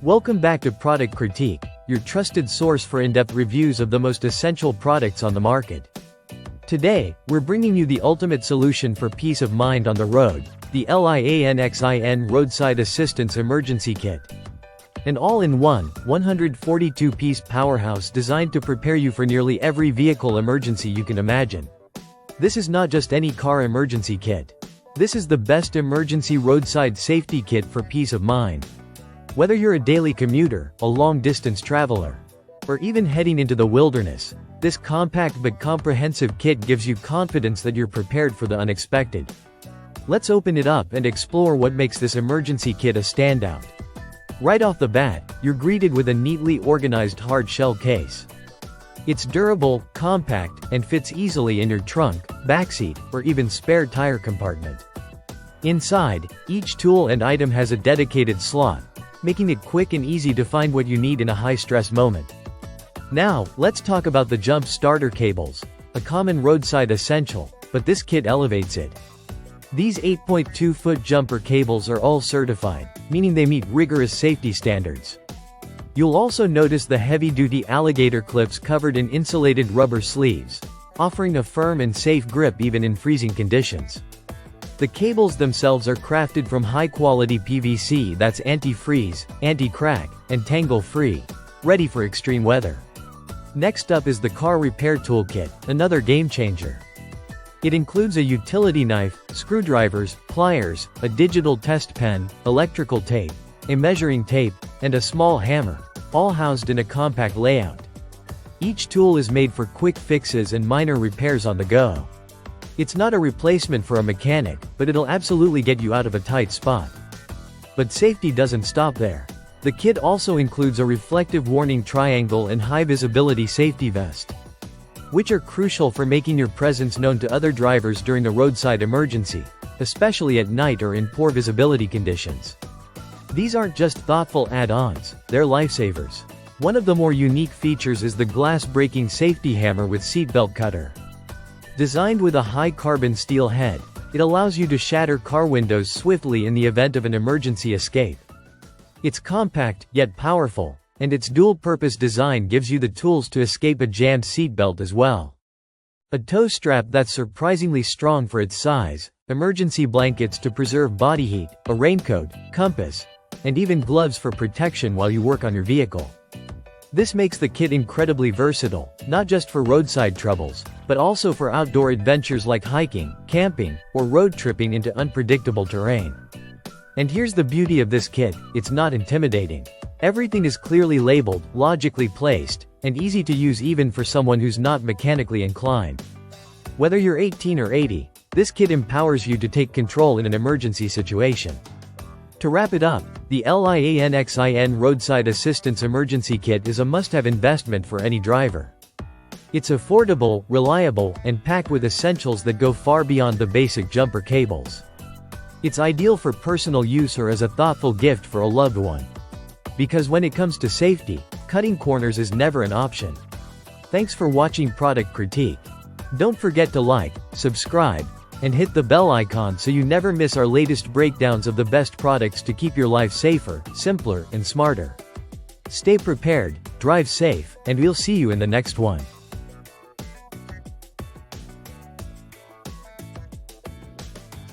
Welcome back to Product Critique, your trusted source for in-depth reviews of the most essential products on the market. Today, we're bringing you the ultimate solution for peace of mind on the road, the LIANXIN Roadside Assistance Emergency Kit. An all-in-one, 142-piece powerhouse designed to prepare you for nearly every vehicle emergency you can imagine. This is not just any car emergency kit. This is the best emergency roadside safety kit for peace of mind. Whether you're a daily commuter, a long-distance traveler, or even heading into the wilderness, this compact but comprehensive kit gives you confidence that you're prepared for the unexpected. Let's open it up and explore what makes this emergency kit a standout. Right off the bat, you're greeted with a neatly organized hard shell case. It's durable, compact, and fits easily in your trunk, backseat, or even spare tire compartment. Inside, each tool and item has a dedicated slot, making it quick and easy to find what you need in a high-stress moment. Now, let's talk about the jump starter cables, a common roadside essential, but this kit elevates it. These 8.2-foot jumper cables are all certified, meaning they meet rigorous safety standards. You'll also notice the heavy-duty alligator clips covered in insulated rubber sleeves, offering a firm and safe grip even in freezing conditions. The cables themselves are crafted from high-quality PVC that's anti-freeze, anti-crack, and tangle-free, ready for extreme weather. Next up is the car repair toolkit, another game-changer. It includes a utility knife, screwdrivers, pliers, a digital test pen, electrical tape, a measuring tape, and a small hammer, all housed in a compact layout. Each tool is made for quick fixes and minor repairs on the go. It's not a replacement for a mechanic, but it'll absolutely get you out of a tight spot. But safety doesn't stop there. The kit also includes a reflective warning triangle and high-visibility safety vest, which are crucial for making your presence known to other drivers during a roadside emergency, especially at night or in poor visibility conditions. These aren't just thoughtful add-ons, they're lifesavers. One of the more unique features is the glass-breaking safety hammer with seatbelt cutter. Designed with a high-carbon steel head, it allows you to shatter car windows swiftly in the event of an emergency escape. It's compact, yet powerful, and its dual-purpose design gives you the tools to escape a jammed seatbelt as well. A toe strap that's surprisingly strong for its size, emergency blankets to preserve body heat, a raincoat, compass, and even gloves for protection while you work on your vehicle. This makes the kit incredibly versatile, not just for roadside troubles, but also for outdoor adventures like hiking, camping, or road tripping into unpredictable terrain. And here's the beauty of this kit, it's not intimidating. Everything is clearly labeled, logically placed, and easy to use even for someone who's not mechanically inclined. Whether you're 18 or 80, this kit empowers you to take control in an emergency situation. To wrap it up, the LIANXIN Roadside Assistance Emergency Kit is a must-have investment for any driver. It's affordable, reliable, and packed with essentials that go far beyond the basic jumper cables. It's ideal for personal use or as a thoughtful gift for a loved one. Because when it comes to safety, cutting corners is never an option. Thanks for watching Product Critique. Don't forget to like, subscribe, and hit the bell icon so you never miss our latest breakdowns of the best products to keep your life safer, simpler, and smarter. Stay prepared, drive safe, and we'll see you in the next one.